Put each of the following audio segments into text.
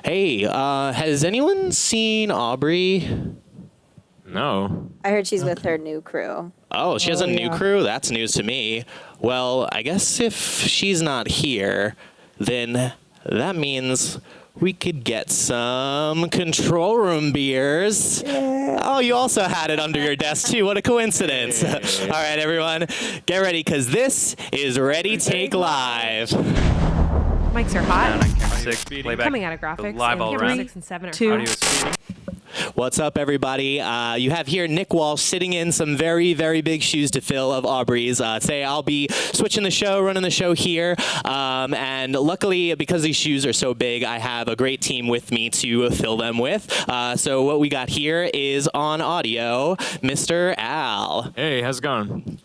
Hey, has anyone seen Aubrey? No. I heard she's with her new crew. Oh, she has a new crew? That's news to me. Well, I guess if she's not here, then that means we could get some control room beers. Yeah. Oh, you also had it under your desk, too. What a coincidence. All right, everyone, get ready, because this is Ready Take Live. Mics are hot. Playback. Coming out of graphics. Live all camera around. 6 and 7 are Audio hot. is speeding. What's up, everybody? You have here Nick Walsh sitting in some very, very big shoes to fill of Aubrey's. Today I'll be switching the show, running the show here. And luckily, because these shoes are so big, I have a great team with me to fill them with. So what we got here is on audio, Mr. Al. Hey, how's it going?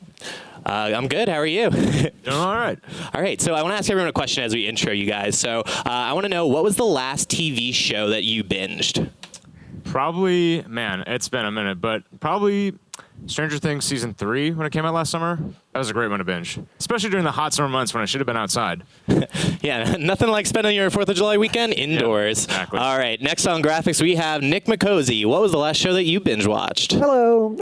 I'm good. How are you? Doing all right. All right. So I want to ask everyone a question as we intro you guys. So I want to know, what was the last TV show that you binged? Probably, man, it's been a minute, but probably Stranger Things Season 3 when it came out last summer. That was a great one to binge, especially during the hot summer months when I should have been outside. Yeah, nothing like spending your 4th of July weekend indoors. Yep, exactly. All right, next on graphics, we have Nick McCosey. What was the last show that you binge-watched? Hello.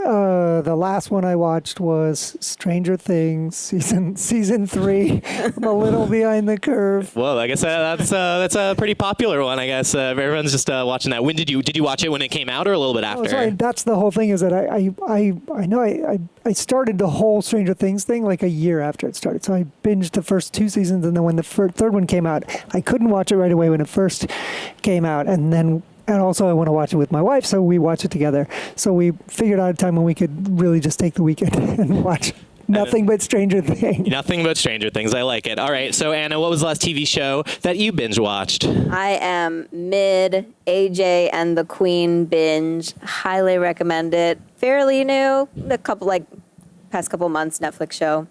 The last one I watched was Stranger Things season 3. I'm a little behind the curve. Well, I guess that's a pretty popular one. I guess everyone's just watching that. When did you watch it when it came out, or a little bit after? Oh, sorry. That's the whole thing. Is that I know I started the whole Stranger Things thing like a year after it started. So I binged the first 2 seasons, and then when the third one came out, I couldn't watch it right away when it first came out, and also I want to watch it with my wife, so we watch it together. So we figured out a time when we could really just take the weekend and watch nothing but Stranger Things. Nothing but Stranger Things. I like it. All right. So Anna, what was the last TV show that you binge watched? I am mid AJ and the Queen binge. Highly recommend it. Fairly new. Past couple months Netflix show.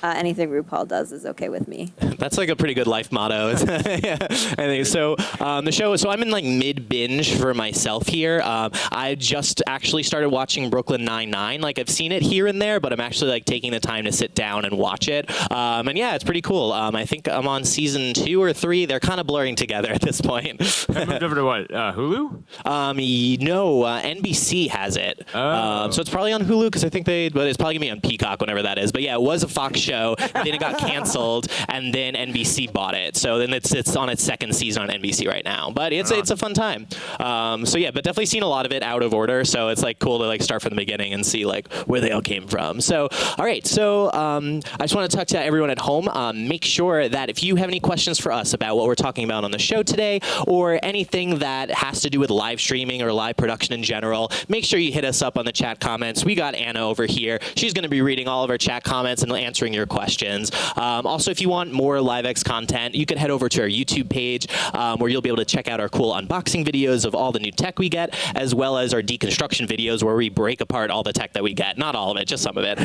Anything RuPaul does is okay with me. That's like a pretty good life motto. Yeah, I think so. The show. So I'm in like mid binge for myself here. I just actually started watching Brooklyn Nine-Nine. Like I've seen it here and there, but I'm actually like taking the time to sit down and watch it. And yeah, it's pretty cool. I think I'm on season 2 or 3. They're kind of blurring together at this point. I moved over to what? Hulu? No, NBC has it. Oh. So it's probably on Hulu because I think but it's probably gonna be on Peacock whenever that is. But yeah, it was a Fox show. And then it got canceled, and then NBC bought it. So then it's on its 2nd season on NBC right now. But it's a fun time. So yeah, but definitely seen a lot of it out of order. So it's like cool to like start from the beginning and see like where they all came from. So all right. So I just want to talk to everyone at home. Make sure that if you have any questions for us about what we're talking about on the show today, or anything that has to do with live streaming or live production in general, make sure you hit us up on the chat comments. We got Anna over here. She's going to be reading all of our chat comments and answering your questions. Also, if you want more LiveX content, you can head over to our YouTube page where you'll be able to check out our cool unboxing videos of all the new tech we get, as well as our deconstruction videos where we break apart all the tech that we get. Not all of it, just some of it.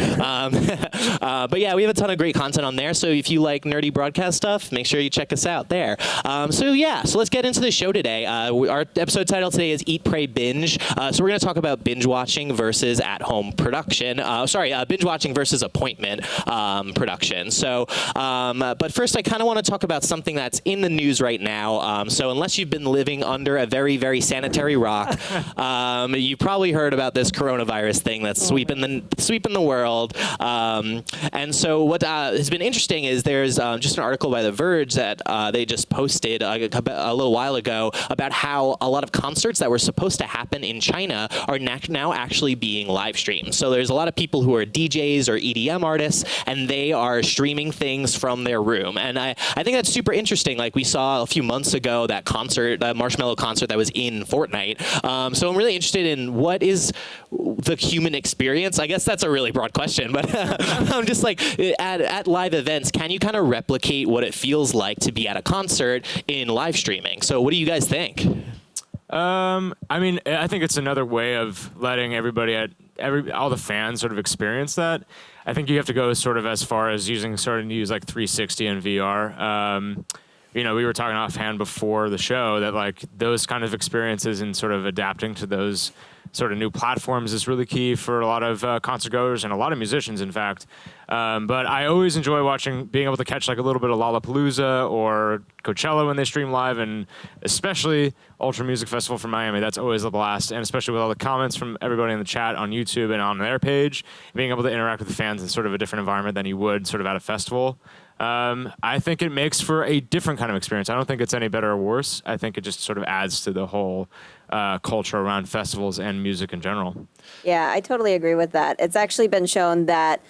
But yeah, we have a ton of great content on there. So if you like nerdy broadcast stuff, make sure you check us out there. So let's get into the show today. Our episode title today is Eat, Pray, Binge. So we're going to talk about binge watching versus at-home production. Binge watching versus appointment production. So, but first, I kind of want to talk about something that's in the news right now. So unless you've been living under a very, very sanitary rock, you've probably heard about this coronavirus thing that's sweeping the world. And so what has been interesting is there's just an article by The Verge that they just posted a little while ago about how a lot of concerts that were supposed to happen in China are now actually being live streamed. So there's a lot of people who are DJs or EDM artists, and they are streaming things from their room. And I think that's super interesting. Like we saw a few months ago that Marshmello concert that was in Fortnite. So I'm really interested in what is the human experience. I guess that's a really broad question, but I'm just like, at live events, can you kind of replicate what it feels like to be at a concert in live streaming? So what do you guys think? I mean, I think it's another way of letting all the fans sort of experience that. I think you have to go sort of as far as starting to use like 360 and VR. We were talking offhand before the show that like those kind of experiences and sort of adapting to those sort of new platforms is really key for a lot of concert goers and a lot of musicians, in fact. But I always enjoy being able to catch like a little bit of Lollapalooza or Coachella when they stream live, and especially Ultra Music Festival from Miami. That's always a blast, and especially with all the comments from everybody in the chat on YouTube and on their page, being able to interact with the fans in sort of a different environment than you would sort of at a festival. I think it makes for a different kind of experience. I don't think it's any better or worse. I think it just sort of adds to the whole culture around festivals and music in general. Yeah, I totally agree with that. It's actually been shown that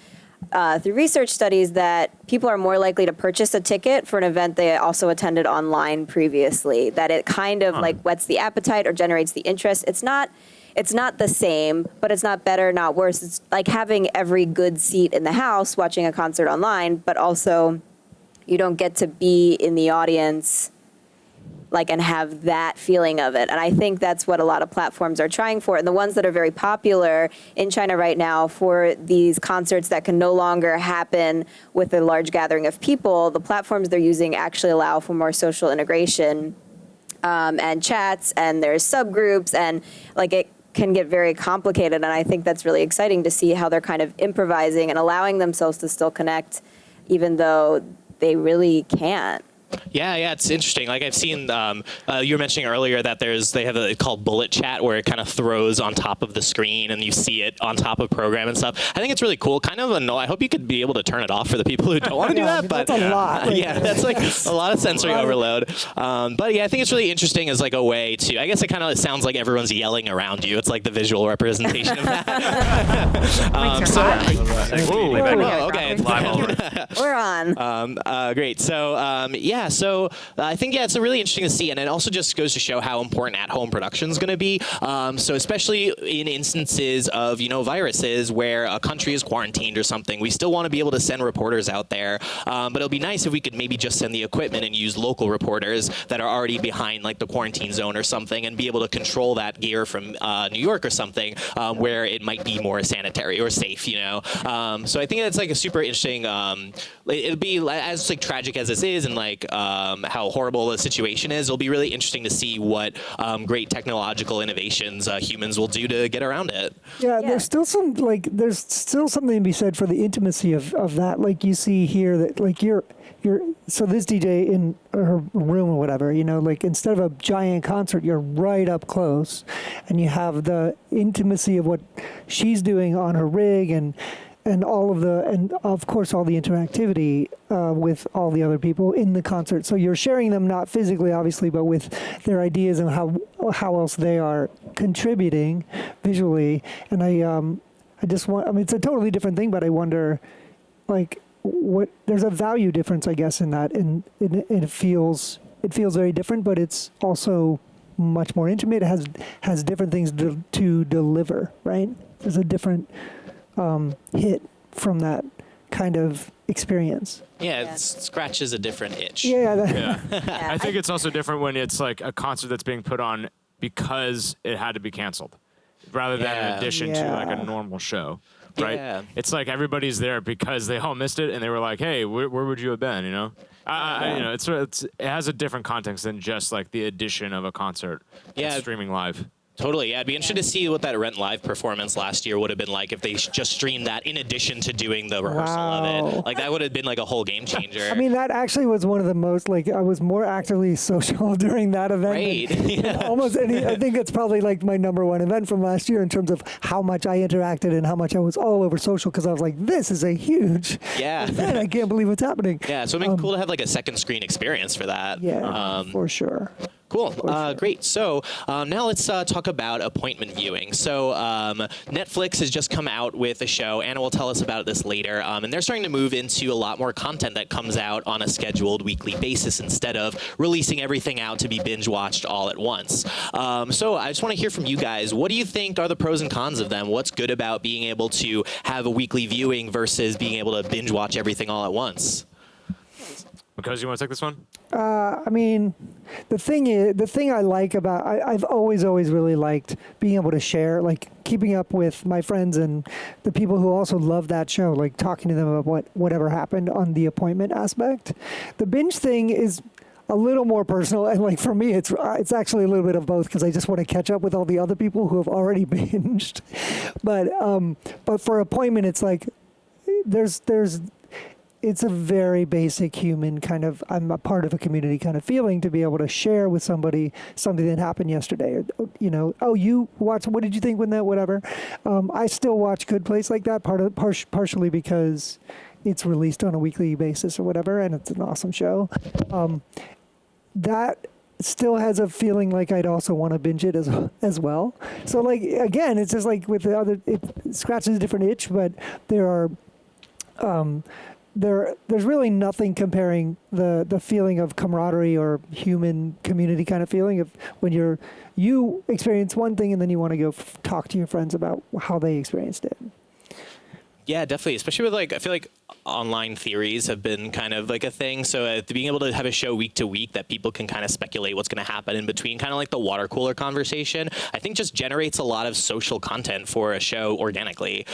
through research studies that people are more likely to purchase a ticket for an event they also attended online previously, that it kind of like whets the appetite or generates the interest. It's not the same, but it's not better, not worse. It's like having every good seat in the house watching a concert online, but also you don't get to be in the audience like and have that feeling of it. And I think that's what a lot of platforms are trying for. And the ones that are very popular in China right now for these concerts that can no longer happen with a large gathering of people, the platforms they're using actually allow for more social integration and chats, and there's subgroups, and like it can get very complicated. And I think that's really exciting to see how they're kind of improvising and allowing themselves to still connect even though they really can't. Yeah, it's interesting. Like I've seen, you were mentioning earlier that they have a called bullet chat where it kind of throws on top of the screen and you see it on top of program and stuff. I think it's really cool. Kind of annoying. I hope you could be able to turn it off for the people who don't want to do that. But that's a lot. Yeah, that's like a lot of sensory overload. But yeah, I think it's really interesting as like a way to. I guess it kind of sounds like everyone's yelling around you. It's like the visual representation of that. Okay. Live over. We're on. Great. So yeah. So I think it's really interesting to see, and it also just goes to show how important at-home production is going to be. So especially in instances of viruses where a country is quarantined or something, we still want to be able to send reporters out there. But it'll be nice if we could maybe just send the equipment and use local reporters that are already behind like the quarantine zone or something, and be able to control that gear from New York or something where it might be more sanitary or safe. So I think it's like a super interesting. It'll be as like tragic as this is, and like. How horrible the situation is. It'll be really interesting to see what great technological innovations humans will do to get around it. Yeah, there's still something to be said for the intimacy of that. Like you see here that like so this DJ in her room or whatever, like instead of a giant concert, you're right up close, and you have the intimacy of what she's doing on her rig and of course all the interactivity with all the other people in the concert. So you're sharing them not physically, obviously, but with their ideas and how else they are contributing visually. And it's a totally different thing, but I wonder, like, there's a value difference, I guess, in that, and it feels very different, but it's also much more intimate. It has different things to deliver, right? There's a different hit from that kind of experience. Yeah, it scratches a different itch. Yeah. I think it's also different when it's like a concert that's being put on because it had to be canceled, rather than in addition to like a normal show, right? Yeah. It's like everybody's there because they all missed it and they were like, "Hey, where would you have been?" It has a different context than just like the addition of a concert that's streaming live. Totally, yeah. It'd be interesting to see what that Rent Live performance last year would have been like if they just streamed that in addition to doing the rehearsal of it. Like that would have been like a whole game changer. I mean, that actually was one of the most, like, I was more actively social during that event. Right. Than almost any. I think it's probably like my number one event from last year in terms of how much I interacted and how much I was all over social, because I was like, this is a huge event. I can't believe what's happening. Yeah, so it'd be cool to have like a second screen experience for that. Yeah, for sure. Cool. Great. So now let's talk about appointment viewing. So Netflix has just come out with a show. Anna will tell us about this later. And they're starting to move into a lot more content that comes out on a scheduled weekly basis instead of releasing everything out to be binge watched all at once. So I just want to hear from you guys. What do you think are the pros and cons of them? What's good about being able to have a weekly viewing versus being able to binge watch everything all at once? Because you want to take this one? I mean, the thing I like about I've always really liked being able to share, like keeping up with my friends and the people who also love that show, like talking to them about whatever happened on the appointment aspect. The binge thing is a little more personal, and like for me, it's actually a little bit of both, because I just want to catch up with all the other people who have already binged. But for appointment, it's like it's a very basic human kind of, I'm a part of a community kind of feeling to be able to share with somebody something that happened yesterday. Or, oh, you watched, what did you think when that, whatever. I still watch Good Place like that, partially because it's released on a weekly basis or whatever, and it's an awesome show. That still has a feeling like I'd also want to binge it as well. So like, again, it's just like with the other, it scratches a different itch, but there are, there's really nothing comparing the feeling of camaraderie or human community kind of feeling of when you experience one thing and then you want to go talk to your friends about how they experienced it. Yeah, definitely. Especially with I feel like online theories have been kind of like a thing. So being able to have a show week to week that people can kind of speculate what's going to happen in between, kind of like the water cooler conversation, I think just generates a lot of social content for a show organically,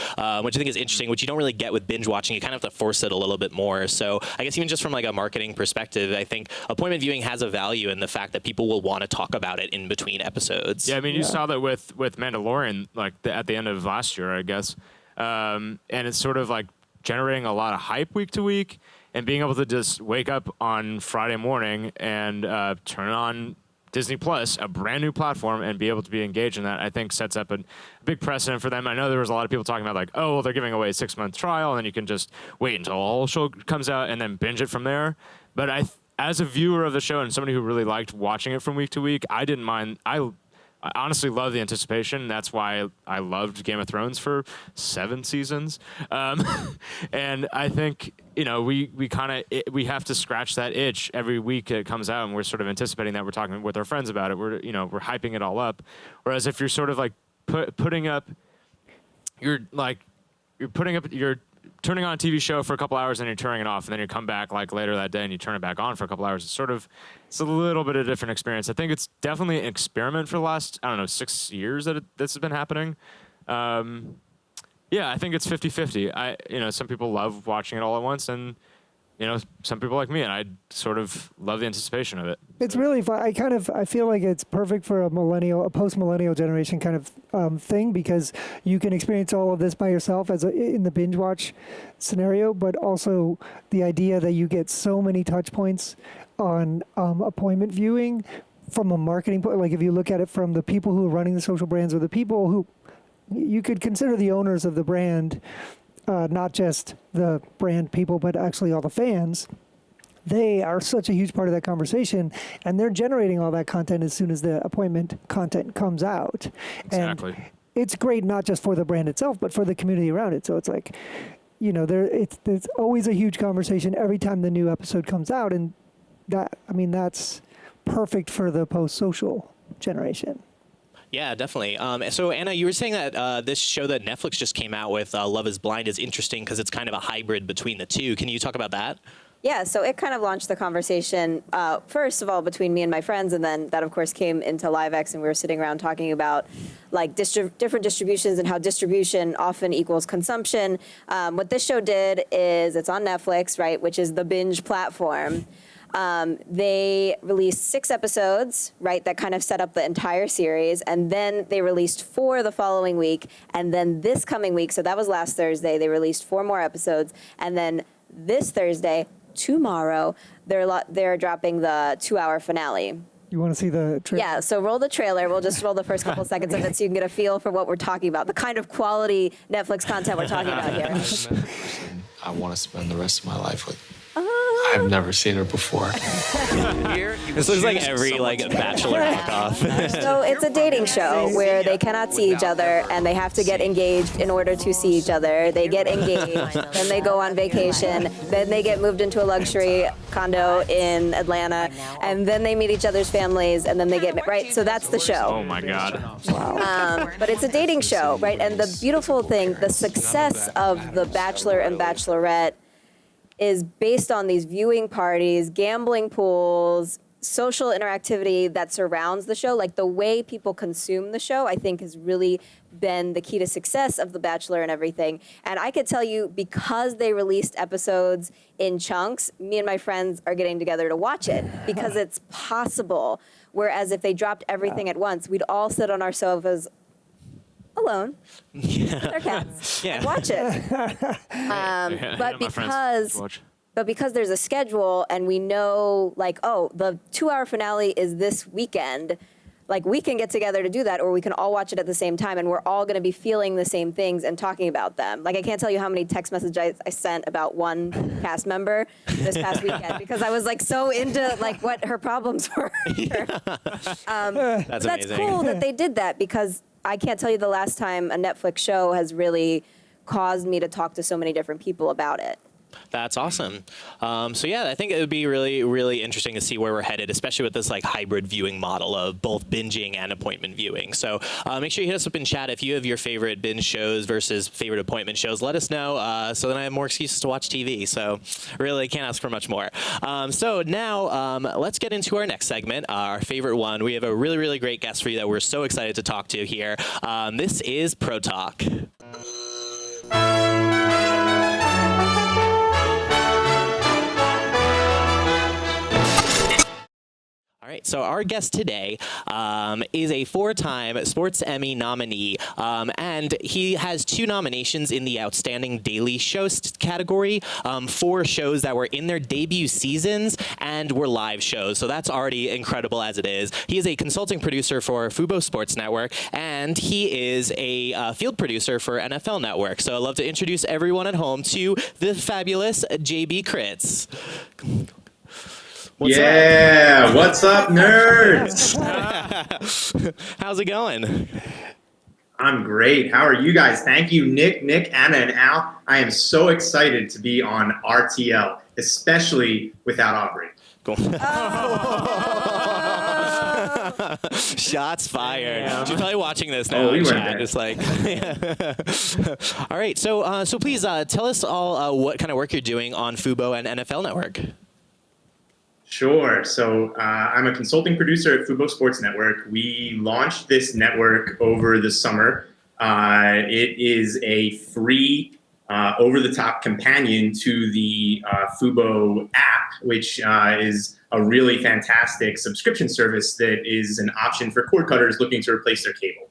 which I think is interesting, which you don't really get with binge watching. You kind of have to force it a little bit more. So I guess even just from like a marketing perspective, I think appointment viewing has a value in the fact that people will want to talk about it in between episodes. Yeah, I mean, you saw that with Mandalorian, at the end of last year, I guess. And it's sort of like generating a lot of hype week to week, and being able to just wake up on Friday morning and turn on Disney Plus, a brand new platform, and be able to be engaged in that, I think sets up a big precedent for them. I know there was a lot of people talking about they're giving away a 6-month trial, and then you can just wait until the whole show comes out and then binge it from there. But as a viewer of the show and somebody who really liked watching it from week to week, I didn't mind. I honestly love the anticipation. That's why I loved Game of Thrones for 7 seasons. And I think, we have to scratch that itch every week it comes out, and we're sort of anticipating that. We're talking with our friends about it. We're hyping it all up. Whereas if you're sort of like turning on a TV show for a couple hours and you're turning it off, and then you come back later that day and you turn it back on for a couple hours. It's a little bit of a different experience. I think it's definitely an experiment for the last, 6 years that this has been happening. I think it's 50-50. Some people love watching it all at once, and some people like me, and I sort of love the anticipation of it. It's really fun. I feel like it's perfect for a post-millennial generation kind of thing, because you can experience all of this by yourself in the binge watch scenario, but also the idea that you get so many touch points on appointment viewing from a marketing point. Like if you look at it from the people who are running the social brands, or the people who you could consider the owners of the brand, not just the brand people, but actually all the fans. They are such a huge part of that conversation, and they're generating all that content as soon as the appointment content comes out. Exactly. And it's great not just for the brand itself, but for the community around it. So it's like, there's always a huge conversation every time the new episode comes out, and that's perfect for the post-social generation. Yeah, definitely. So, Anna, you were saying that this show that Netflix just came out with, Love is Blind, is interesting because it's kind of a hybrid between the two. Can you talk about that? Yeah, so it kind of launched the conversation, first of all, between me and my friends, and then that, of course, came into LiveX, and we were sitting around talking about different distributions and how distribution often equals consumption. What this show did is, it's on Netflix, right, which is the Binge platform. They released 6 episodes, right, that kind of set up the entire series, and then they released 4 the following week, and then this coming week, so that was last Thursday, they released 4 more episodes, and then this Thursday, tomorrow, they're dropping the 2-hour finale. You want to see the trailer? Yeah, so roll the trailer. We'll just roll the first couple seconds of it so you can get a feel for what we're talking about, the kind of quality Netflix content we're talking about here. I want to spend the rest of my life with. I've never seen her before. This looks like every Bachelor knockoff. So it's a dating show where they cannot see each other and they have to get engaged in order to see each other. They get engaged, then they go on vacation, then they get moved into a luxury condo in Atlanta, and then they meet each other's families, and then they get right. So that's the show. Oh my God. Wow. But it's a dating show, right? And the beautiful thing, the success of The Bachelor and Bachelorette is based on these viewing parties, gambling pools, social interactivity that surrounds the show. Like the way people consume the show, I think has really been the key to success of The Bachelor and everything. And I could tell you, because they released episodes in chunks, me and my friends are getting together to watch it because it's possible. Whereas if they dropped everything at once, we'd all sit on our sofas alone with their cats and watch it. But because there's a schedule and we know, like, oh, the 2-hour finale is this weekend, like, we can get together to do that, or we can all watch it at the same time, and we're all going to be feeling the same things and talking about them. Like, I can't tell you how many text messages I sent about one cast member this past weekend because I was, like, so into, like, what her problems were. That's That's amazing. cool that they did that because I can't tell you the last time a Netflix show has really caused me to talk to so many different people about it. That's awesome. So yeah, I think it would be really, really interesting to see where we're headed, especially with this like hybrid viewing model of both binging and appointment viewing. So make sure you hit us up in chat if you have your favorite binge shows versus favorite appointment shows. Let us know so then I have more excuses to watch TV. So really can't ask for much more. So now let's get into our next segment, our favorite one. We have a really, really great guest for you that we're so excited to talk to here. This is Pro Talk. All right, so our guest today is a 4-time Sports Emmy nominee, and he has 2 nominations in the Outstanding Daily Show category for shows that were in their debut seasons and were live shows. So that's already incredible as it is. He is a consulting producer for Fubo Sports Network, and he is a field producer for NFL Network. So I'd love to introduce everyone at home to the fabulous J.B. Kritz. What's up? What's up, nerds? How's it going? I'm great. How are you guys? Thank you, Nick, Anna, and Al. I am so excited to be on RTL, especially without Aubrey. Cool. Shots fired. She's probably watching this now. We in weren't chat. there. Just like, all right. So please tell us all what kind of work you're doing on Fubo and NFL Network. Sure. So I'm a consulting producer at Fubo Sports Network. We launched this network over the summer. It is a free, over-the-top companion to the Fubo app, which is a really fantastic subscription service that is an option for cord cutters looking to replace their cable.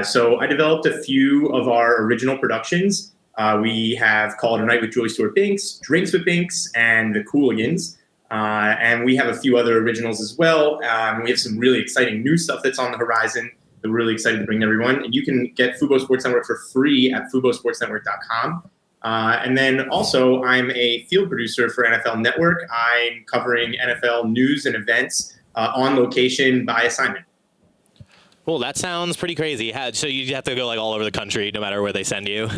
So I developed a few of our original productions. We have Call It a Night with Joy Stewart Binks, Drinks with Binks, and The Cooligans. And we have a few other originals as well. We have some really exciting new stuff that's on the horizon that we're really excited to bring to everyone. And you can get Fubo Sports Network for free at fubosportsnetwork.com. And then also, I'm a field producer for NFL Network. I'm covering NFL news and events on location by assignment. Well, that sounds pretty crazy. So you have to go like all over the country, no matter where they send you.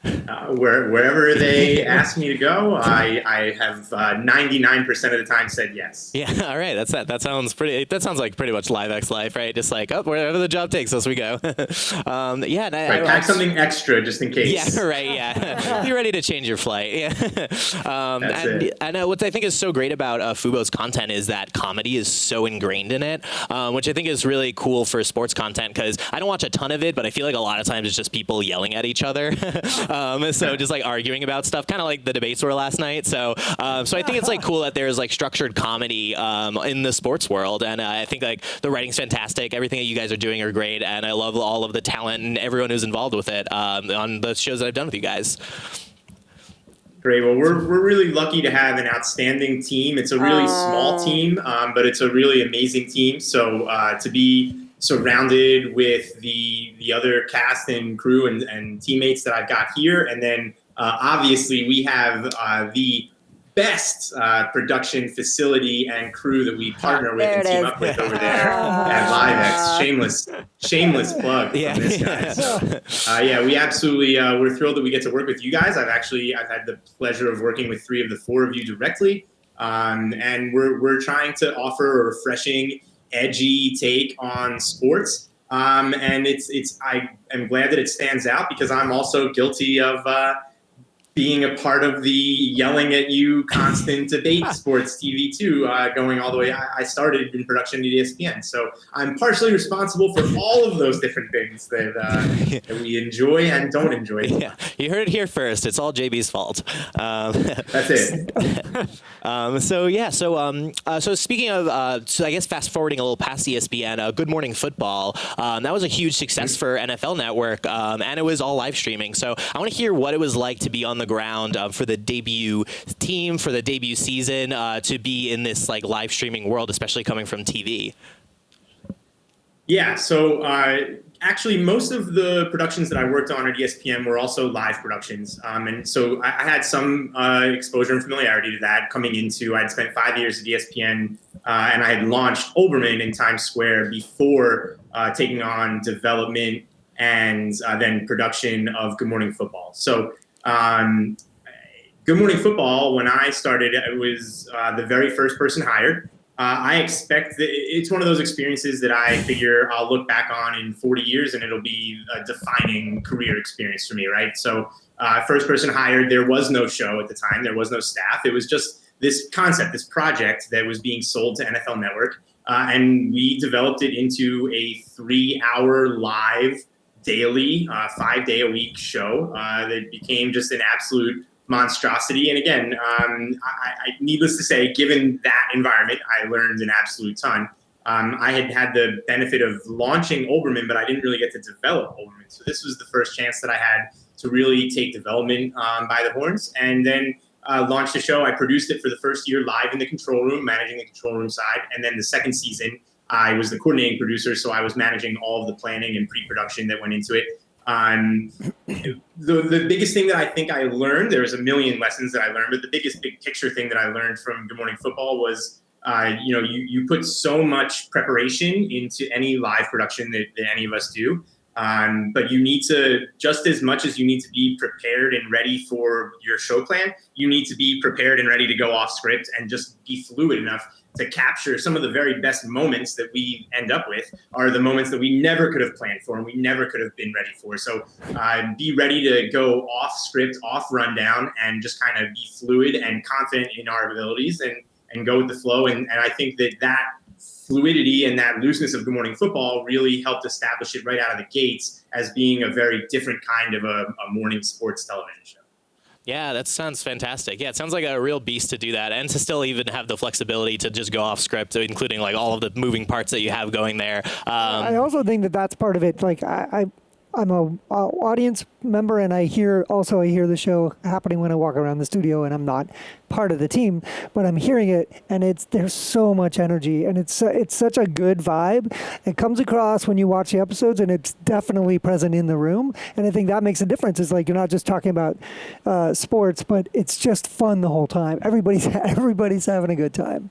Wherever they ask me to go, I have 99% of the time said yes. Yeah, all right. That sounds pretty. That sounds like pretty much LiveX life, right? Just like wherever the job takes us, we go. Yeah. Pack something extra just in case. Yeah, right. Yeah, be ready to change your flight. Yeah. That's it. And what I think is so great about Fubo's content is that comedy is so ingrained in it, which I think is really cool for sports content because I don't watch a ton of it, but I feel like a lot of times it's just people yelling at each other. So just like arguing about stuff, kind of like the debates were last night. So I think it's like cool that there's like structured comedy in the sports world, and I think like the writing's fantastic. Everything that you guys are doing are great, and I love all of the talent and everyone who's involved with it on the shows that I've done with you guys. Great. Well, we're really lucky to have an outstanding team. It's a really small team, but it's a really amazing team. So to be surrounded with the other cast and crew and teammates that I've got here, and then obviously we have the best production facility and crew that we partner with and team up with over there at LiveX. Shameless plug from this guy. So, we absolutely we're thrilled that we get to work with you guys. I've had the pleasure of working with 3 of the 4 of you directly, and we're trying to offer a refreshing, edgy take on sports. And I am glad that it stands out because I'm also guilty of being a part of the yelling at you constant debate sports TV too, going all the way. I started in production at ESPN, so I'm partially responsible for all of those different things that we enjoy and don't enjoy. Yeah, you heard it here first. It's all JB's fault. That's it. So speaking of, so I guess fast forwarding a little past ESPN, Good Morning Football, that was a huge success for NFL Network, and it was all live streaming. So I want to hear what it was like to be on the ground for the debut team, for the debut season, to be in this like live streaming world, especially coming from TV. Yeah, so actually most of the productions that I worked on at ESPN were also live productions. And so I had some exposure and familiarity to that coming into, I'd spent 5 years at ESPN and I had launched Olbermann in Times Square before taking on development and then production of Good Morning Football. So Good Morning Football, when I started, I was the very first person hired. I expect that it's one of those experiences that I figure I'll look back on in 40 years and it'll be a defining career experience for me, right? So first person hired, there was no show at the time. There was no staff. It was just this concept, this project that was being sold to NFL Network. And we developed it into a 3-hour live daily, 5-day-a-week show that became just an absolute monstrosity. And again, I needless to say, given that environment, I learned an absolute ton. I had the benefit of launching Olbermann, but I didn't really get to develop Olbermann. So this was the first chance that I had to really take development by the horns and then launch the show. I produced it for the first year live in the control room, managing the control room side. And then the second season, I was the coordinating producer. So I was managing all of the planning and pre-production that went into it. The biggest thing that I think I learned, there was a million lessons that I learned, but the biggest big picture thing that I learned from Good Morning Football was, you put so much preparation into any live production that any of us do. But you need to, just as much as you need to be prepared and ready for your show plan, you need to be prepared and ready to go off script and just be fluid enough to capture some of the very best moments that we end up with are the moments that we never could have planned for and we never could have been ready for. So be ready to go off script, off rundown, and just kind of be fluid and confident in our abilities and go with the flow. And I think that fluidity and that looseness of Good Morning Football really helped establish it right out of the gates as being a very different kind of a morning sports television show. Yeah, that sounds fantastic. Yeah, it sounds like a real beast to do that and to still even have the flexibility to just go off script, including like all of the moving parts that you have going there. I also think that that's part of it. Like I'm a audience member, and I hear the show happening when I walk around the studio, and I'm not part of the team, but I'm hearing it, and there's so much energy, and it's such a good vibe. It comes across when you watch the episodes, and it's definitely present in the room, and I think that makes a difference. It's like you're not just talking about sports, but it's just fun the whole time. Everybody's having a good time.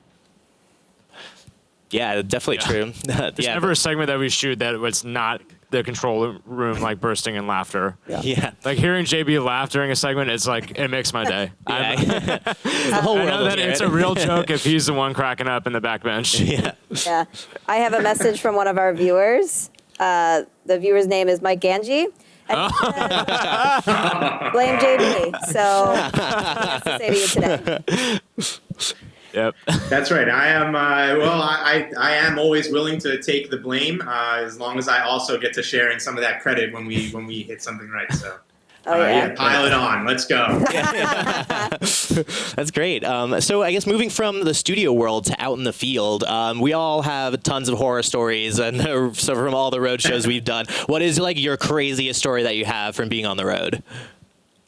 Yeah, definitely true. There's never a segment that we shoot that was not the control room like bursting in laughter. Yeah. Like hearing JB laugh during a segment, it's like, it makes my day. The whole I world know that it's a real joke if he's the one cracking up in the back bench. Yeah. Yeah. I have a message from one of our viewers. The viewer's name is Mike Ganji. And he said, blame JB. So what to say to you today? Yep. That's right. I am. I am always willing to take the blame, as long as I also get to share in some of that credit when we hit something right. So, pile it on. Let's go. That's great. So I guess moving from the studio world to out in the field, we all have tons of horror stories, and so from all the road shows we've done, what is like your craziest story that you have from being on the road?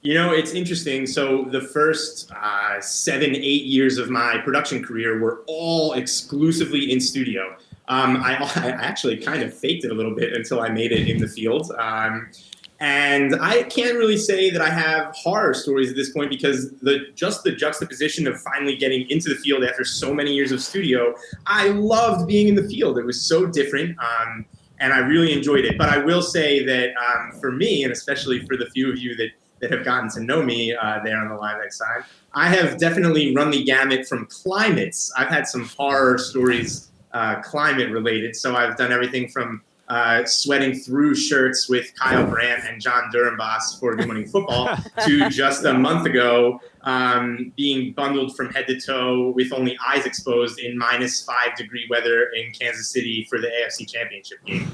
You know, it's interesting. So the first 7-8 years of my production career were all exclusively in studio. I actually kind of faked it a little bit until I made it in the field. And I can't really say that I have horror stories at this point because the juxtaposition of finally getting into the field after so many years of studio, I loved being in the field. It was so different. And I really enjoyed it. But I will say that for me, and especially for the few of you that have gotten to know me there on the LiveX side, I have definitely run the gamut from climates. I've had some horror stories climate related. So I've done everything from sweating through shirts with Kyle Brandt and John Durenbos for Good Morning Football to just a month ago being bundled from head to toe with only eyes exposed in -5-degree weather in Kansas City for the AFC Championship game.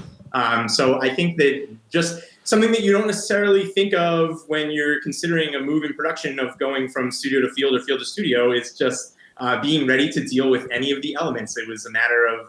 So I think that just something that you don't necessarily think of when you're considering a move in production of going from studio to field or field to studio is just being ready to deal with any of the elements. It was a matter of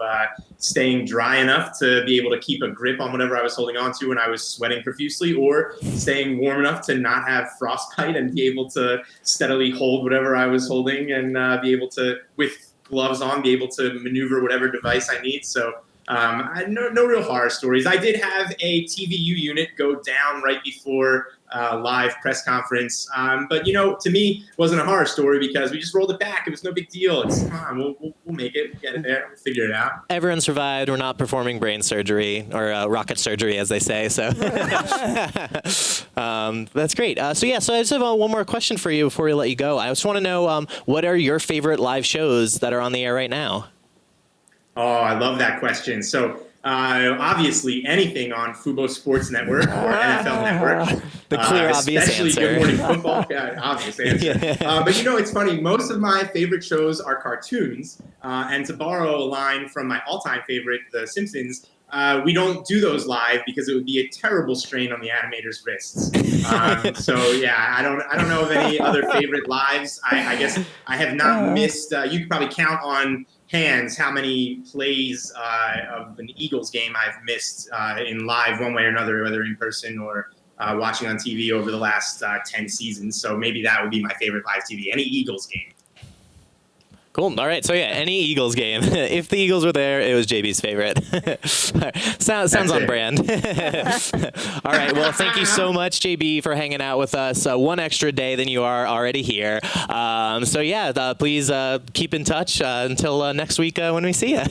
staying dry enough to be able to keep a grip on whatever I was holding on to when I was sweating profusely, or staying warm enough to not have frostbite and be able to steadily hold whatever I was holding and be able to, with gloves on, be able to maneuver whatever device I need. So no real horror stories. I did have a TVU unit go down right before live press conference, but to me, it wasn't a horror story because we just rolled it back. It was no big deal. It's come on, we'll make it, we'll get it there, we'll figure it out. Everyone survived. We're not performing brain surgery or rocket surgery, as they say. So that's great. So I just have one more question for you before we let you go. I just want to know what are your favorite live shows that are on the air right now? Oh, I love that question. So obviously anything on Fubo Sports Network or NFL Network. The clear, obvious especially answer. Good Morning Football. Yeah, obvious answer. But it's funny. Most of my favorite shows are cartoons. And to borrow a line from my all-time favorite, The Simpsons, we don't do those live because it would be a terrible strain on the animator's wrists. I don't know of any other favorite lives. I guess I have not missed. You could probably count on hands how many plays of an Eagles game I've missed in live one way or another, whether in person or watching on TV over the last 10 seasons. So maybe that would be my favorite live TV, any Eagles game. Cool. All right. So any Eagles game. If the Eagles were there, it was JB's favorite. Sounds on brand. All right. Well, thank you so much, JB, for hanging out with us one extra day than you are already here. Please keep in touch until next week when we see you.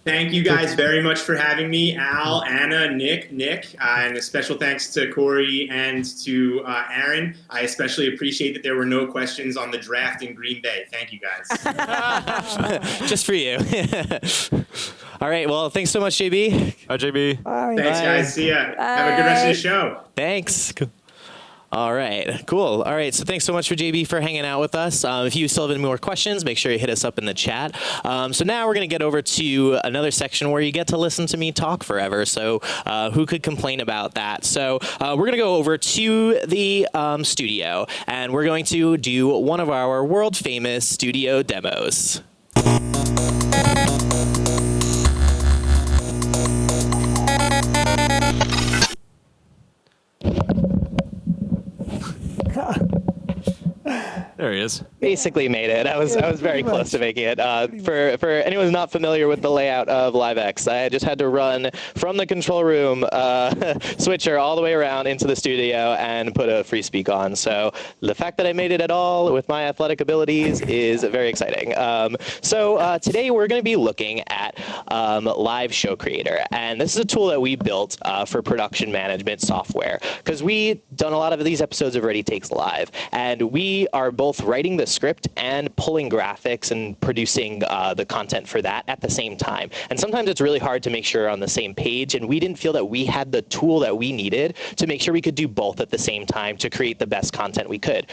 Thank you guys very much for having me, Al, Anna, Nick, and a special thanks to Corey and to Aaron. I especially appreciate that there were no questions on the draft in Green Bay. Thank you guys. Just for you. All right. Well, thanks so much, JB. Bye, JB. Bye. Thanks, guys. See ya. Have a good rest of the show. Thanks. All right, cool. All right, so thanks so much for JB for hanging out with us. If you still have any more questions, make sure you hit us up in the chat. So now we're going to get over to another section where you get to listen to me talk forever. So who could complain about that? So we're going to go over to the studio, and we're going to do one of our world famous studio demos. There he is. Basically made it. I was very close to making it. For anyone who's not familiar with the layout of LiveX, I just had to run from the control room switcher all the way around into the studio and put a free speak on. So the fact that I made it at all with my athletic abilities is very exciting. Today we're going to be looking at Live Show Creator, and this is a tool that we built for production management software because we done a lot of these episodes of Ready Takes Live, and we are both writing the script and pulling graphics and producing the content for that at the same time. And sometimes it's really hard to make sure we're on the same page, and we didn't feel that we had the tool that we needed to make sure we could do both at the same time to create the best content we could.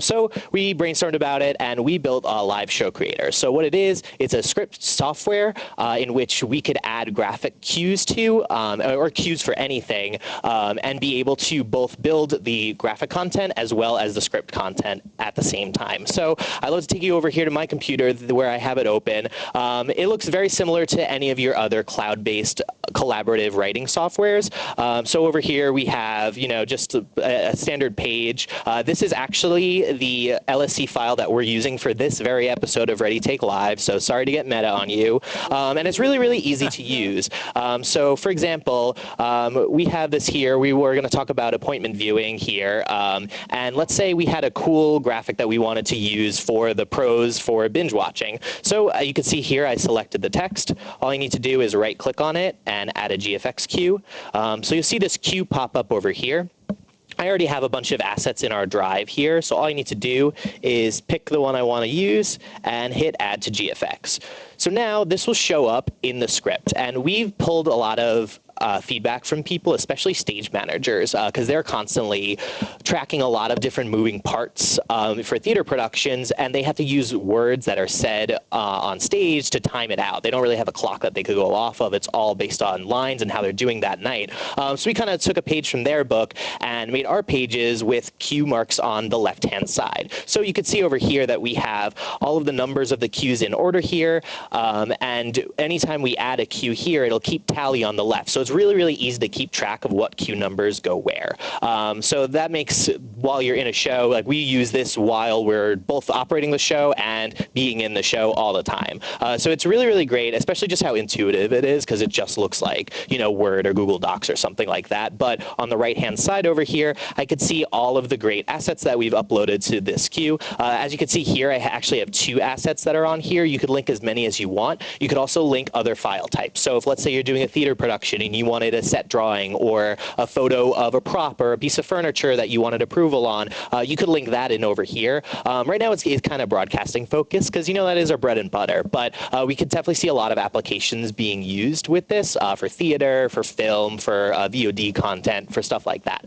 So we brainstormed about it, and we built a Live Show Creator. So what it is, it's a script software in which we could add graphic cues to, or cues for anything, and be able to both build the graphic content as well as the script content at the same time. So I'd love to take you over here to my computer where I have it open. It looks very similar to any of your other cloud-based collaborative writing softwares. So over here we have, just a standard page. This is actually the LSC file that we're using for this very episode of Ready Take Live. So sorry to get meta on you. And it's really, really easy to use. So for example, we have this here. We were going to talk about appointment viewing here. And let's say we had a cool graphic that we wanted to use for the pros for binge watching. So you can see here I selected the text. All you need to do is right click on it and add a GFX cue. So you'll see this cue pop up over here. I already have a bunch of assets in our drive here, so all I need to do is pick the one I want to use and hit add to GFX. So now this will show up in the script, and we've pulled a lot of feedback from people, especially stage managers, because they're constantly tracking a lot of different moving parts for theater productions, and they have to use words that are said on stage to time it out. They don't really have a clock that they could go off of. It's all based on lines and how they're doing that night. So we kind of took a page from their book and made our pages with cue marks on the left-hand side. So you can see over here that we have all of the numbers of the cues in order here, and anytime we add a cue here, it'll keep tally on the left. So it's really, really easy to keep track of what cue numbers go where. So that makes, while you're in a show, like we use this while we're both operating the show and being in the show all the time. So it's really, really great, especially just how intuitive it is, because it just looks like, you know, Word or Google Docs or something like that. But on the right-hand side over here, I could see all of the great assets that we've uploaded to this queue. As you can see here, I actually have 2 assets that are on here. You could link as many as you want. You could also link other file types. So if, let's say, you're doing a theater production and you wanted a set drawing or a photo of a prop or a piece of furniture that you wanted approval on, you could link that in over here. Right now, it's kind of broadcasting focused because, you know, that is our bread and butter. But we could definitely see a lot of applications being used with this for theater, for film, for VOD content, for stuff like that.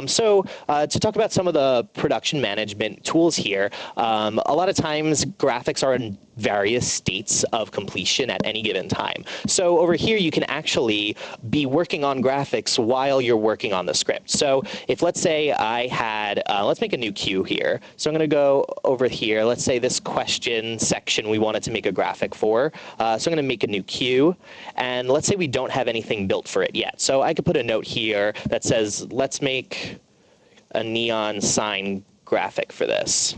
So to talk about some of the production management tools here, a lot of times graphics are in various states of completion at any given time. So over here, you can actually be working on graphics while you're working on the script. So if, let's say, I had, let's make a new cue here. So I'm going to go over here. Let's say this question section we wanted to make a graphic for. So I'm going to make a new cue. And let's say we don't have anything built for it yet. So I could put a note here that says, let's make a neon sign graphic for this.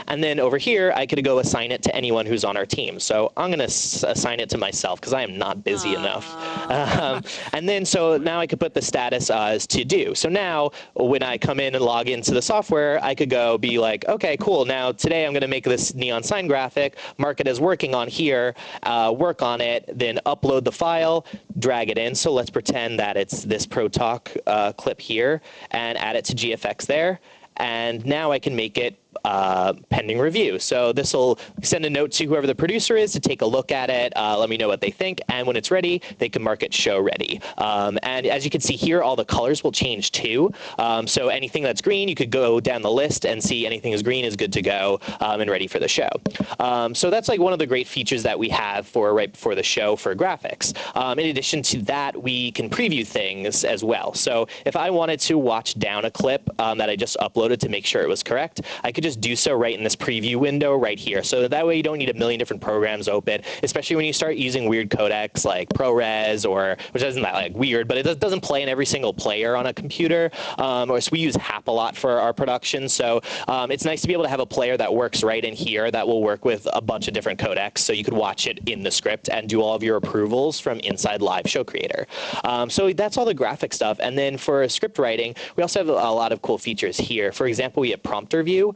And then over here, I could go assign it to anyone who's on our team. So I'm going to assign it to myself because I am not busy enough. And then so now I could put the status as to do. So now when I come in and log into the software, I could go be like, okay, cool. Now today I'm going to make this neon sign graphic, mark it as working on here, work on it, then upload the file, drag it in. So let's pretend that it's this Pro Talk clip here and add it to GFX there. And now I can make it pending review. So this will send a note to whoever the producer is to take a look at it, let me know what they think, and when it's ready, they can mark it show ready. And as you can see here, all the colors will change too. So anything that's green, you could go down the list and see anything is green is good to go and ready for the show. So that's like one of the great features that we have for right before the show for graphics. In addition to that, we can preview things as well. So if I wanted to watch down a clip that I just uploaded to make sure it was correct, I could just do so right in this preview window right here. So that way you don't need a million different programs open, especially when you start using weird codecs like ProRes, or which isn't that like weird, but it doesn't play in every single player on a computer. Or so we use HAP a lot for our production. So it's nice to be able to have a player that works right in here that will work with a bunch of different codecs. So you could watch it in the script and do all of your approvals from inside Live Show Creator. So that's all the graphic stuff. And then for script writing, we also have a lot of cool features here. For example, we have prompter view.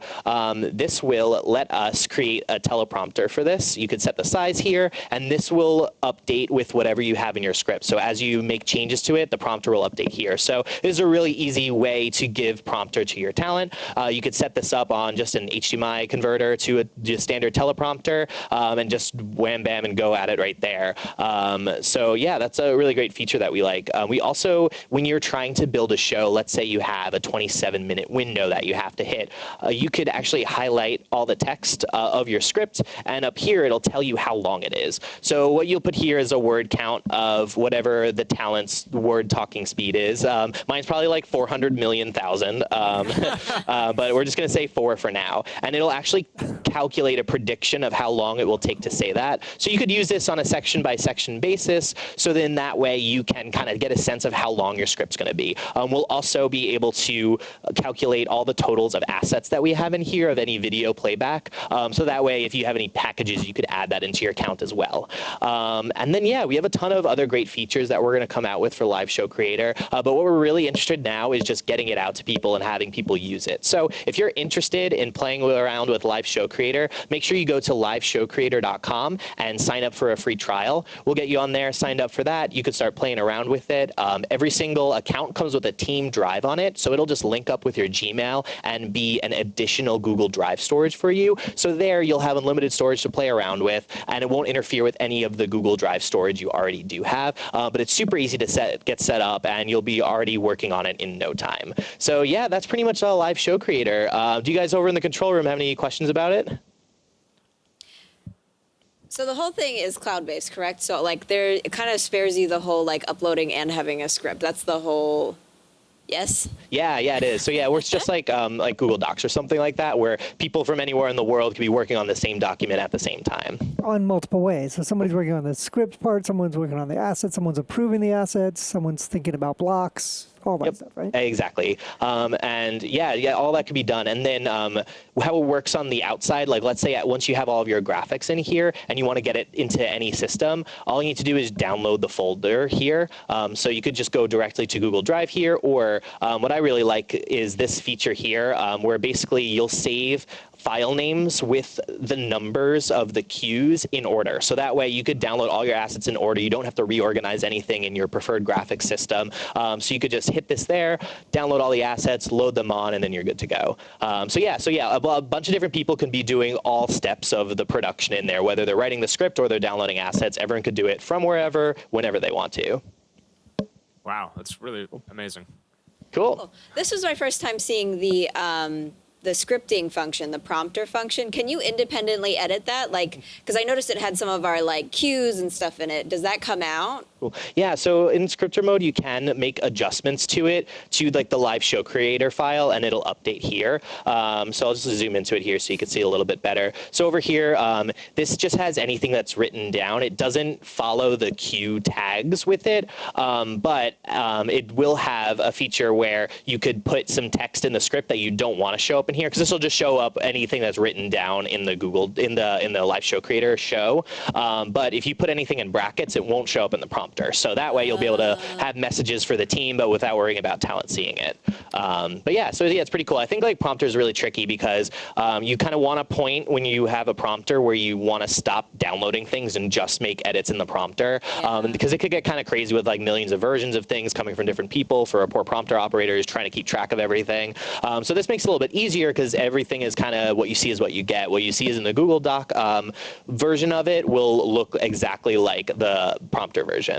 This will let us create a teleprompter for this. You could set the size here, and this will update with whatever you have in your script. So as you make changes to it, the prompter will update here. So this is a really easy way to give prompter to your talent. You could set this up on just an HDMI converter to a standard teleprompter, and just wham bam and go at it right there. So yeah, that's a really great feature that we like. We also, when you're trying to build a show, let's say you have a 27-minute window that you have to hit, you could actually highlight all the text of your script, and up here it'll tell you how long it is. So what you'll put here is a word count of whatever the talent's word talking speed is. Mine's probably like 400 million thousand, but we're just going to say 4 for now. And it'll actually calculate a prediction of how long it will take to say that. So you could use this on a section by section basis. So then that way you can kind of get a sense of how long your script's going to be. We'll also be able to calculate all the totals of assets that we have in here of any video playback. So that way, if you have any packages, you could add that into your account as well. And then, yeah, we have a ton of other great features that we're going to come out with for Live Show Creator. But what we're really interested now is just getting it out to people and having people use it. So if you're interested in playing around with Live Show Creator, Creator, make sure you go to liveshowcreator.com and sign up for a free trial. We'll get you on there, signed up for that. You could start playing around with it. Every single account comes with a team drive on it, so it'll just link up with your Gmail and be an additional Google Drive storage for you. So there you'll have unlimited storage to play around with, and it won't interfere with any of the Google Drive storage you already do have. But it's super easy to get set up, and you'll be already working on it in no time. So yeah, that's pretty much all Live Show Creator. Do you guys over in the control room have any questions about it? So the whole thing is cloud-based, correct? So like it kind of spares you the whole like uploading and having a script. That's the whole. Yes? Yeah, it is. So yeah, it's just like Google Docs or something like that, where people from anywhere in the world can be working on the same document at the same time. On multiple ways. So somebody's working on the script part, someone's working on the assets, someone's approving the assets, someone's thinking about blocks, all that stuff, right? Exactly. And yeah, all that can be done. And then how it works on the outside, like let's say once you have all of your graphics in here and you want to get it into any system, all you need to do is download the folder here. So you could just go directly to Google Drive here, or what I really like is this feature here, where basically you'll save file names with the numbers of the queues in order. So that way you could download all your assets in order. You don't have to reorganize anything in your preferred graphics system. So you could just hit this there, download all the assets, load them on, and then you're good to go. So yeah, a bunch of different people can be doing all steps of the production in there, whether they're writing the script or they're downloading assets. Everyone could do it from wherever, whenever they want to. Wow, that's really amazing. Cool. This was my first time seeing the scripting function, the prompter function. Can you independently edit that? Like, because I noticed it had some of our like cues and stuff in it. Does that come out? Cool. Yeah, so in scripter mode, you can make adjustments to it, to like the Live Show Creator file, and it'll update here. So I'll just zoom into it here so you can see a little bit better. So over here, this just has anything that's written down. It doesn't follow the cue tags with it, but it will have a feature where you could put some text in the script that you don't want to show up in here, because this will just show up anything that's written down in the the Live Show Creator show. But if you put anything in brackets, it won't show up in the prompter. So that way you'll be able to have messages for the team, but without worrying about talent seeing it. But yeah, so yeah, it's pretty cool. I think like prompter is really tricky because you kind of want a point when you have a prompter where you want to stop downloading things and just make edits in the prompter. Because it could get kind of crazy with like millions of versions of things coming from different people for a poor prompter operator who's trying to keep track of everything. So this makes it a little bit easier because everything is kind of what you see is what you get. What you see is in the Google Doc version of it will look exactly like the prompter version.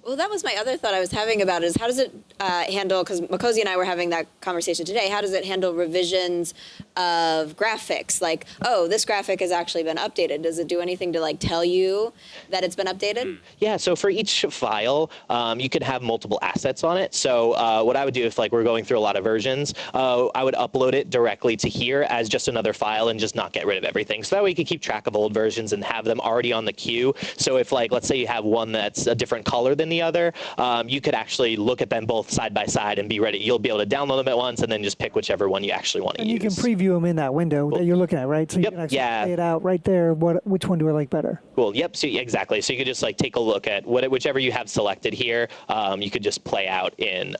Well, that was my other thought I was having about it, is how does it handle, because Makosi and I were having that conversation today, how does it handle revisions of graphics? Like, oh, this graphic has actually been updated. Does it do anything to like tell you that it's been updated? Yeah, so for each file, you could have multiple assets on it. So what I would do if like we're going through a lot of versions, I would upload it directly to here as just another file and just not get rid of everything. So that way you can keep track of old versions and have them already on the queue. So if like, let's say you have one that's a different color than the other, you could actually look at them both side by side and be ready. You'll be able to download them at once and then just pick whichever one you actually want to use. And you can preview them in that window that you're looking at, right? So you can actually play it out right there. Which one do I like better? Cool. Yep. So exactly. So you could just like take a look at whichever you have selected here. You could just play out in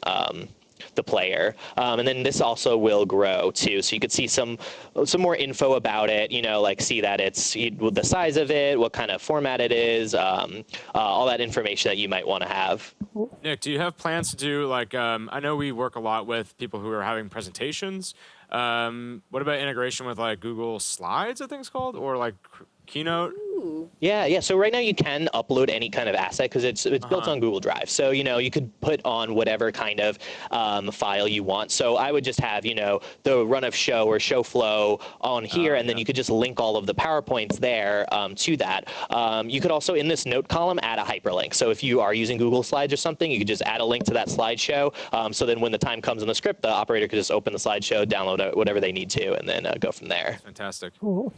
the player, and then this also will grow too. So you could see some more info about it. You know, like see that it's the size of it, what kind of format it is, all that information that you might want to have. Nick, do you have plans to do like? I know we work a lot with people who are having presentations. What about integration with like Google Slides, I think it's called, or like Keynote? Yeah. So right now you can upload any kind of asset because it's built on Google Drive. So, you know, you could put on whatever kind of file you want. So I would just have, you know, the run of show or show flow on here, and then you could just link all of the PowerPoints there to that. You could also, in this note column, add a hyperlink. So if you are using Google Slides or something, you could just add a link to that slideshow. So then when the time comes in the script, the operator could just open the slideshow, download it, whatever they need to, and then go from there. Fantastic. Cool.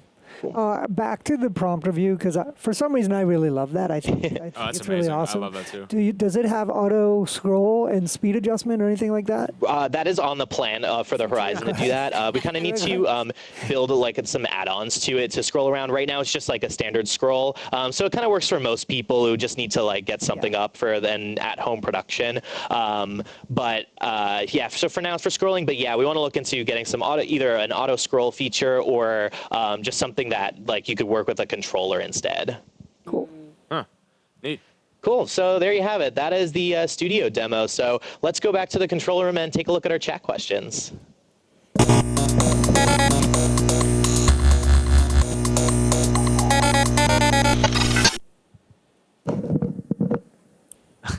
Back to the prompt review, because for some reason I really love that. I think That's it's amazing. really awesome. I love that too. Does it have auto scroll and speed adjustment or anything like that? That is on the plan for the Horizon to do that. We kind of need to build like some add-ons to it to scroll around. Right now it's just like a standard scroll, so it kind of works for most people who just need to like get something up for an at-home production. But so for now it's for scrolling. But yeah, we want to look into getting some either an auto scroll feature or just something something that like you could work with a controller instead. Cool. Huh. Neat. Cool. So there you have it. That is the studio demo. So let's go back to the control room and take a look at our chat questions.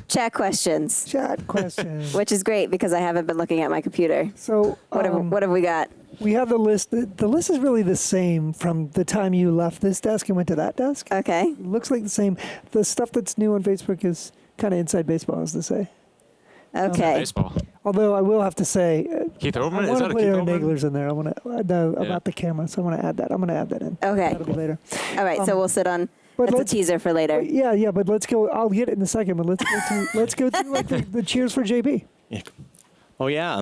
Chat questions, Chat question. which is great because I haven't been looking at my computer. So What have we got? we have the list. The list is really the same from the time you left this desk and went to that desk. Okay. Looks like the same. The stuff that's new on Facebook is kind of inside baseball, as to say. Okay. Baseball. Although I will have to say, Keith I Olbermann? Is want that to a put Keith Aaron Olbermann? Nagler's in there. I want to know Yeah. about the camera, so I want to add that. I'm going to add that in. Okay. That'll be later. All right. So we'll sit on. But That's a let's- teaser for later. Yeah, but let's go. I'll get it in a second. But let's go through like the cheers for JB. Oh yeah.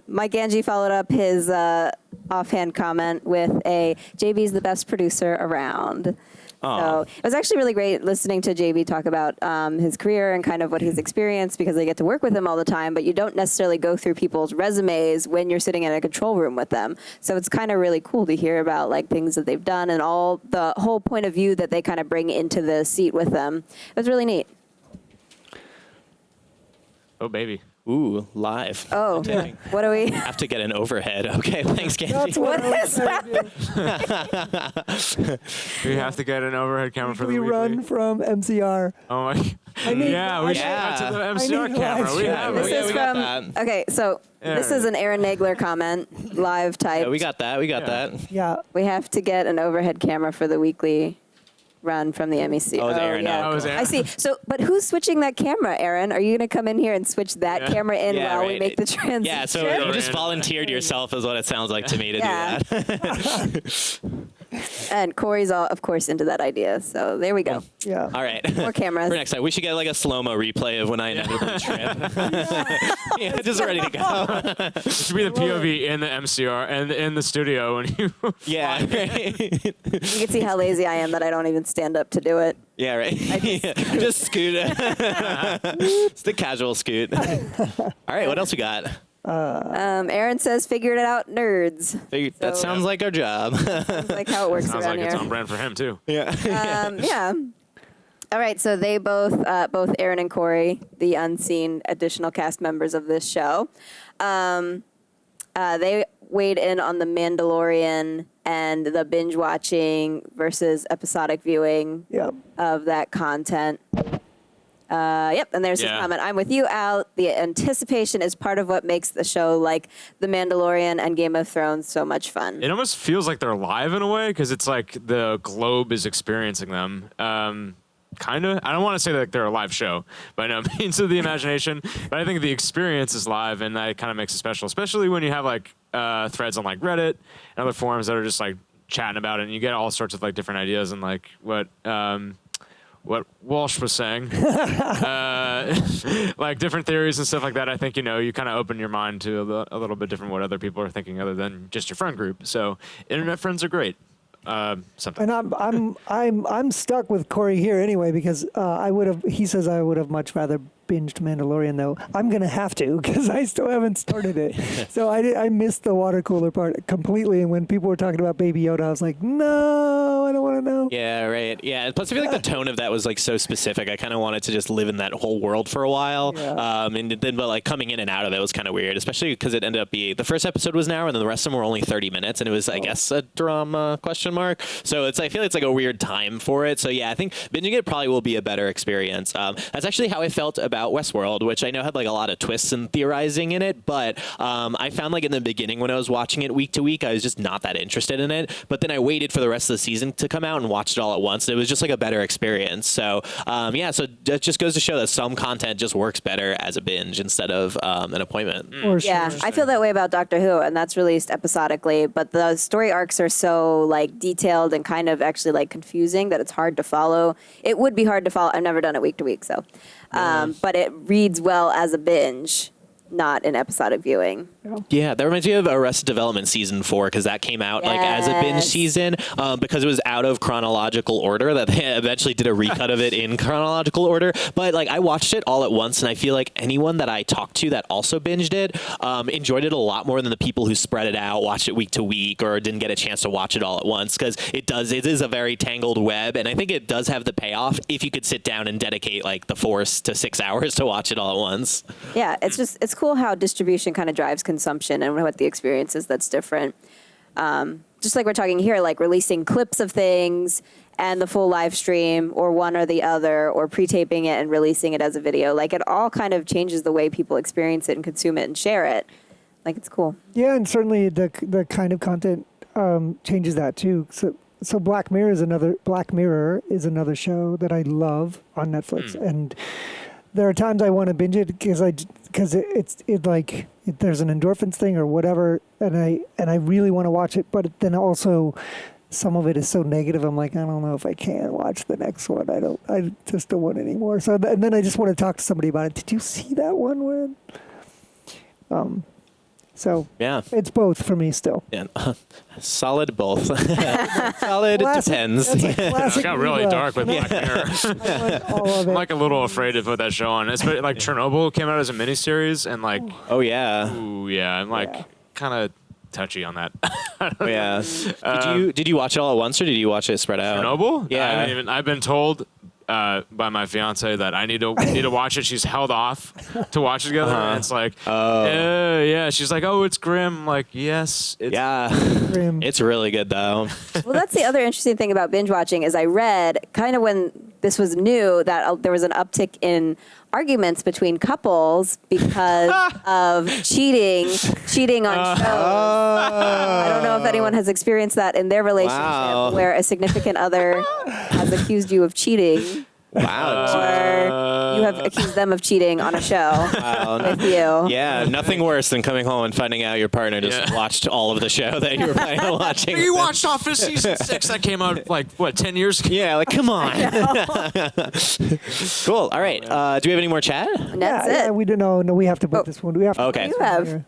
Mike Angie followed up his offhand comment with a JB's the best producer around. So it was actually really great listening to JB talk about his career and kind of what he's experienced because I get to work with him all the time, but you don't necessarily go through people's resumes when you're sitting in a control room with them. So it's kind of really cool to hear about like things that they've done and all the whole point of view that they kind of bring into the seat with them. It was really neat. Oh, baby. Ooh, live. Oh, what do we? Have to get an overhead. Okay, thanks, That's Kenji. what What I is that? We have to get an overhead camera for the We weekly. run from MCR. Oh my. need- Yeah, we should Yeah. go to the I MCR need camera. live We chat. have This it. Yeah, is we got from. that. Okay, so this is an Aaron Nagler comment, live type. Yeah, we got that. We got Yeah. that. Yeah. We have to get an overhead camera for the weekly run from the MEC. Oh, it's Aaron now. yeah. Oh, it was Aaron. I see. So, but who's switching that camera, Aaron? Are you going to come in here and switch that Yeah. camera in Yeah, while we right. make the transition? Yeah, so you just volunteered yourself is what it sounds like to me to Yeah. do that. And Corey's of course into that idea. So there we go. Yeah. All right. More cameras. For next time, we should get like a slow-mo replay of when I inevitably trip. Yeah, just ready to go. It should be the POV in the MCR and in the studio when you. Yeah. Right. You can see how lazy I am that I don't even stand up to do it. Yeah, right. Just scoot. It's the casual scoot. All right, what else we got? Aaron says, "Figured it out, nerds." That sounds like our job. That's like how it works Sounds around like here. it's on brand for him too. Yeah. Yeah. All right. So they both Aaron and Corey, the unseen additional cast members of this show, they weighed in on the Mandalorian and the binge watching versus episodic viewing Yeah. of that content. Yep, and there's his Yeah. comment. I'm with you, Al. The anticipation is part of what makes the show like The Mandalorian and Game of Thrones so much fun. It almost feels like they're live in a way because it's like the globe is experiencing them. Kind of. I don't want to say that they're a live show by no means of the imagination, but I think the experience is live, and that kind of makes it special, especially when you have like threads on like Reddit and other forums that are just like chatting about it, and you get all sorts of like different ideas and like what Walsh was saying, like different theories and stuff like that. I think you kind of open your mind to a little bit different what other people are thinking other than just your friend group. So internet friends are great. Something. And I'm stuck with Corey here anyway because he says I would have much rather binged Mandalorian though. I'm gonna have to because I still haven't started it. So I missed the water cooler part completely. And when people were talking about Baby Yoda, I was like, no, I don't want to know. Yeah, right. Yeah. Plus, I feel like the tone of that was like so specific. I kind of wanted to just live in that whole world for a while. Yeah. But like coming in and out of it was kind of weird, especially because it ended up being the first episode was an hour and then the rest of them were only 30 minutes, and it was I guess a drama ? So I feel it's like a weird time for it. So yeah, I think binging it probably will be a better experience. That's actually how I felt about Westworld, which I know had like a lot of twists and theorizing in it, but I found like in the beginning when I was watching it week to week, I was just not that interested in it. But then I waited for the rest of the season to come out and watched it all at once. And it was just like a better experience. So so that just goes to show that some content just works better as a binge instead of an appointment. For Yeah, sure. I feel that way about Doctor Who, and that's released episodically. But the story arcs are so like detailed and kind of actually like confusing that it's hard to follow. It would be hard to follow. I've never done it week to week, so. But it reads well as a binge, not an episodic viewing. Yeah, that reminds me of Arrested Development season 4 because that came out like as a binge Yes. season because it was out of chronological order. That they eventually did a recut of it in chronological order. But like I watched it all at once, and I feel like anyone that I talked to that also binged it enjoyed it a lot more than the people who spread it out, watched it week to week, or didn't get a chance to watch it all at once because it is a very tangled web, and I think it does have the payoff if you could sit down and dedicate like the 4 to 6 hours to watch it all at once. Yeah, it's cool how distribution kind of drives consumption and what the experience is that's different. Just like we're talking here, like releasing clips of things and the full live stream, or one or the other, or pre-taping it and releasing it as a video. Like it all kind of changes the way people experience it and consume it and share it. Like it's cool. Yeah, and certainly the kind of content changes that too. So Black Mirror is another show that I love on Netflix, and there are times I want to binge it because there's an endorphins thing or whatever, and I really want to watch it, but then also some of it is so negative. I'm like, I don't know if I can watch the next one. I just don't want anymore. So and then I just want to talk to somebody about it. Did you see that one where? So Yeah. it's both for me still. Yeah. Solid both. Solid Classic. depends. That's a It classic got really Libra. dark with Black Mirror. I want all of it. I'm like a little afraid to put that show on. It's like Chernobyl came out as a miniseries, and like, Oh yeah. ooh, yeah, I'm like Yeah. kind of touchy on that. Oh yeah. Did you watch it all at once or did you watch it spread out? Chernobyl? Yeah. I've been told by my fiance that I need to watch it. She's held off to watch it together. And it's like, yeah. She's like, oh, it's grim. I'm like, yes, it's Yeah. Grim. It's really good though. Well, that's the other interesting thing about binge watching is I read kind of when this was new that there was an uptick in arguments between couples because of cheating on shows. I don't know if anyone has experienced that in their relationship Wow. where a significant other has accused you of cheating Wow. or you have accused them of cheating on a show with you. Yeah, nothing worse than coming home and finding out your partner just watched all of the show that you were planning on watching. You watched Office season 6 that came out like what 10 years ago. Yeah, like come on. Cool. All right. Do we have any more chat? And that's Yeah, it. we don't know. No, we have to put this one. We have to Okay. put this You one have. here.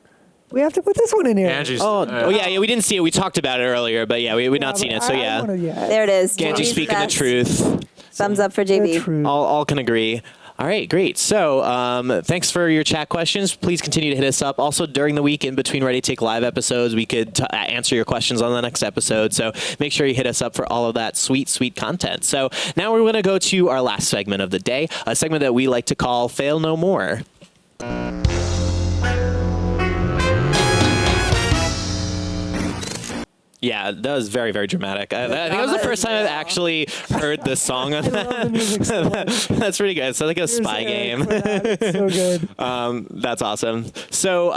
We have to put this one in here. Angie's. Oh yeah. We didn't see it. We talked about it earlier, but yeah, we've not seen it. So yeah. There it is. Angie JB's speaking the best. truth. Thumbs up for The JB. truth. All can agree. All right, great. So thanks for your chat questions. Please continue to hit us up. Also, during the week in between Ready Take Live episodes, we could answer your questions on the next episode. So make sure you hit us up for all of that sweet, sweet content. So now we're going to go to our last segment of the day, a segment that we like to call Fail No More. Yeah, that was very, very dramatic. I think that was the first time I've actually heard this song. I love the music so much. That's pretty good. It's like a spy game. For that. It's so good. That's awesome. So,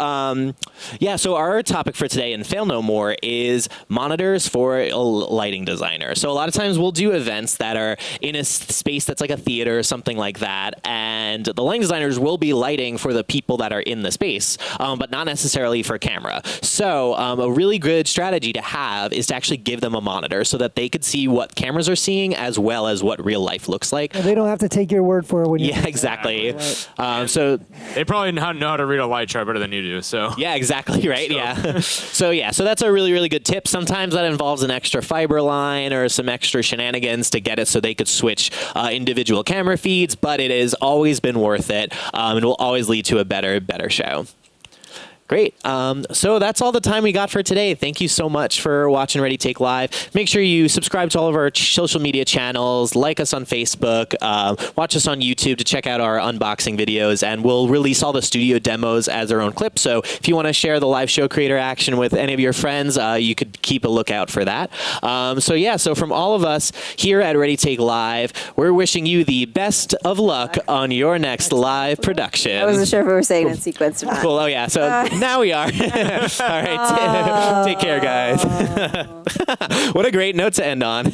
so our topic for today in Fail No More is monitors for a lighting designer. So a lot of times we'll do events that are in a space that's like a theater or something like that, and the lighting designers will be lighting for the people that are in the space, but not necessarily for camera. So a really good strategy to have is to actually give them a monitor so that they could see what cameras are seeing as well as what real life looks like. And they don't have to take your word for it when you. Yeah, exactly. Right. So They probably know how to read a light chart better than you do. So yeah, exactly right. Yeah. So that's a really, really good tip. Sometimes that involves an extra fiber line or some extra shenanigans to get it so they could switch individual camera feeds, but it has always been worth it and will always lead to a better show. Great. So that's all the time we got for today. Thank you so much for watching Ready Take Live. Make sure you subscribe to all of our social media channels, like us on Facebook, watch us on YouTube to check out our unboxing videos, and we'll release all the studio demos as their own clips. So if you want to share the live show creator action with any of your friends, you could keep a lookout for that. So from all of us here at Ready Take Live, we're wishing you the best of luck on your next live production. I wasn't sure if we were saying it in sequence or not. Cool. Oh yeah. So now we are. All right. Take care, guys. What a great note to end on.